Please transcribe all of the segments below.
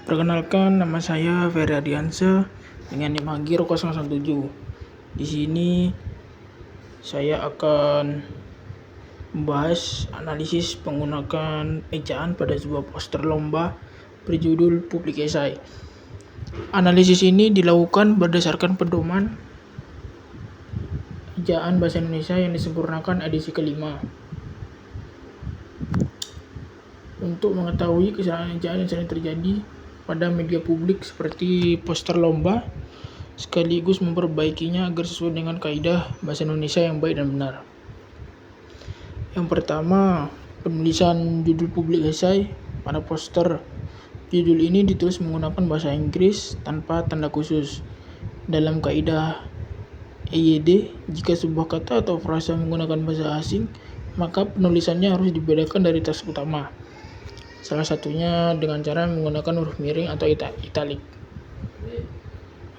Perkenalkan, nama saya Ferry Ardiansyah dengan NIM Hagir 017. Di sini saya akan membahas analisis menggunakan ejaan pada sebuah poster lomba berjudul Public Essay. Analisis ini dilakukan berdasarkan pedoman ejaan bahasa Indonesia yang disempurnakan edisi kelima. Untuk mengetahui kesalahan ejaan yang sering terjadi pada media publik seperti poster lomba, sekaligus memperbaikinya agar sesuai dengan kaidah bahasa Indonesia yang baik dan benar. Yang pertama, penulisan judul public essay pada poster. Judul ini ditulis menggunakan bahasa Inggris tanpa tanda khusus. Dalam kaidah EYD, jika sebuah kata atau frasa menggunakan bahasa asing, maka penulisannya harus dibedakan dari teks utama. Salah satunya dengan cara menggunakan huruf miring atau italik.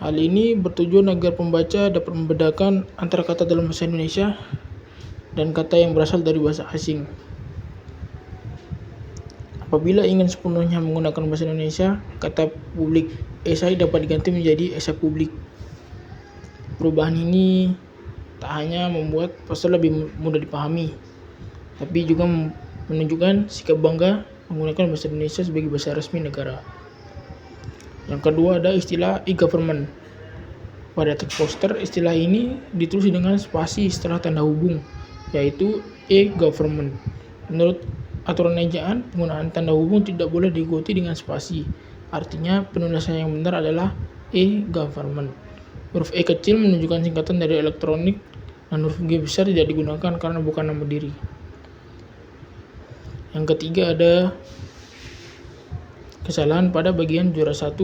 Hal ini bertujuan agar pembaca dapat membedakan antara kata dalam bahasa Indonesia dan kata yang berasal dari bahasa asing. Apabila ingin sepenuhnya menggunakan bahasa Indonesia, kata public essay dapat diganti menjadi essay publik. Perubahan ini tak hanya membuat poster lebih mudah dipahami, tapi juga menunjukkan sikap bangga menggunakan bahasa Indonesia sebagai bahasa resmi negara. Yang kedua ada istilah e-government. Pada teks poster, istilah ini ditulis dengan spasi setelah tanda hubung, yaitu e-government. Menurut aturan ejaan, penggunaan tanda hubung tidak boleh diikuti dengan spasi. Artinya, penulisan yang benar adalah e-government. Huruf E kecil menunjukkan singkatan dari elektronik, dan huruf G besar tidak digunakan karena bukan nama diri. Yang ketiga ada kesalahan pada bagian juara 1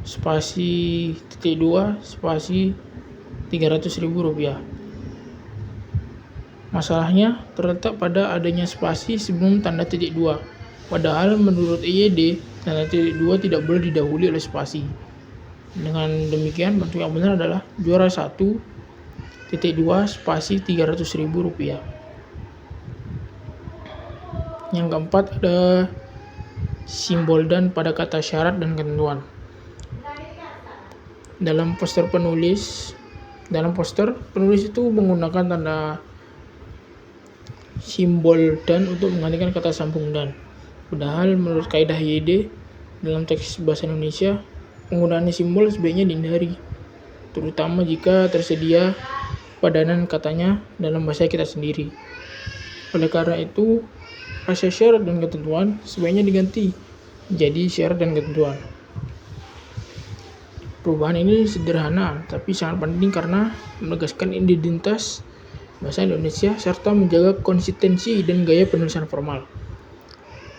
spasi titik 2 spasi 300.000 rupiah. Masalahnya terletak pada adanya spasi sebelum tanda titik 2. Padahal menurut EYD, tanda titik 2 tidak boleh didahului oleh spasi. Dengan demikian, bentuk yang benar adalah juara 1 titik 2 spasi 300.000 rupiah. Yang keempat ada simbol dan pada kata syarat dan ketentuan. Dalam poster penulis itu menggunakan tanda simbol dan untuk menggantikan kata sambung dan. Padahal menurut kaidah YD dalam teks bahasa Indonesia, penggunaan simbol sebaiknya dihindari, terutama jika tersedia padanan katanya dalam bahasa kita sendiri. Oleh karena itu, frasa syarat dan ketentuan sebaiknya diganti menjadi syarat dan ketentuan. Perubahan ini sederhana tapi sangat penting karena menegaskan identitas bahasa Indonesia serta menjaga konsistensi dan gaya penulisan formal.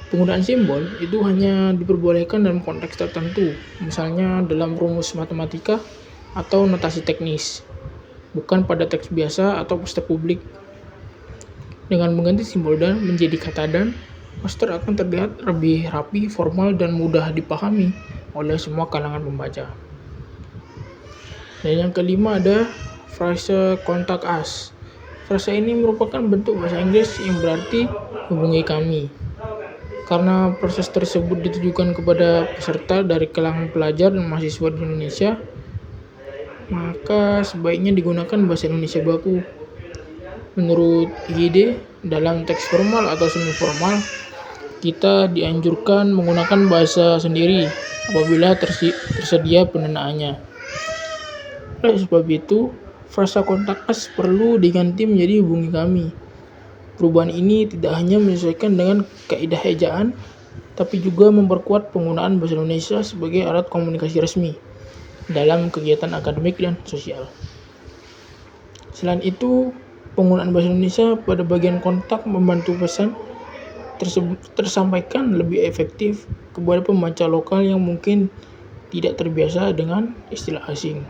Penggunaan simbol itu hanya diperbolehkan dalam konteks tertentu, misalnya dalam rumus matematika atau notasi teknis, bukan pada teks biasa atau poster publik. Dengan mengganti simbol dan menjadi kata dan, poster akan terlihat lebih rapi, formal, dan mudah dipahami oleh semua kalangan pembaca. Dan yang kelima ada frasa contact us. Frasa ini merupakan bentuk bahasa Inggris yang berarti hubungi kami. Karena proses tersebut ditujukan kepada peserta dari kalangan pelajar dan mahasiswa di Indonesia, maka sebaiknya digunakan bahasa Indonesia baku. Menurut IGD, dalam teks formal atau semi formal, kita dianjurkan menggunakan bahasa sendiri apabila tersedia pendananya. Oleh sebab itu, frasa kontak us perlu diganti menjadi hubungi kami. Perubahan ini tidak hanya menyesuaikan dengan kaidah ejaan, tapi juga memperkuat penggunaan bahasa Indonesia sebagai alat komunikasi resmi dalam kegiatan akademik dan sosial. Selain itu, penggunaan bahasa Indonesia pada bagian kontak membantu pesan tersebut tersampaikan lebih efektif kepada pembaca lokal yang mungkin tidak terbiasa dengan istilah asing.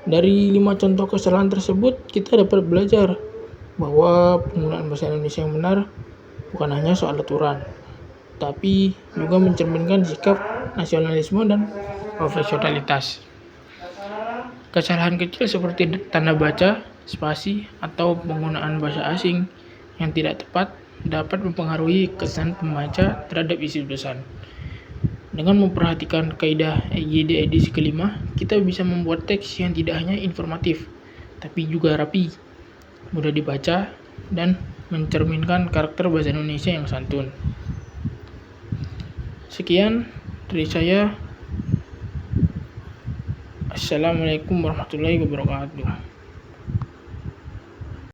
Dari 5 contoh kesalahan tersebut, kita dapat belajar bahwa penggunaan bahasa Indonesia yang benar bukan hanya soal aturan, tapi juga mencerminkan sikap nasionalisme dan profesionalitas. Kesalahan kecil seperti tanda baca, spasi, atau penggunaan bahasa asing yang tidak tepat dapat mempengaruhi kesan pembaca terhadap isi tulisan. Dengan memperhatikan kaidah EYD edisi kelima, kita bisa membuat teks yang tidak hanya informatif, tapi juga rapi, mudah dibaca, dan mencerminkan karakter bahasa Indonesia yang santun. Sekian dari saya. Assalamualaikum warahmatullahi wabarakatuh.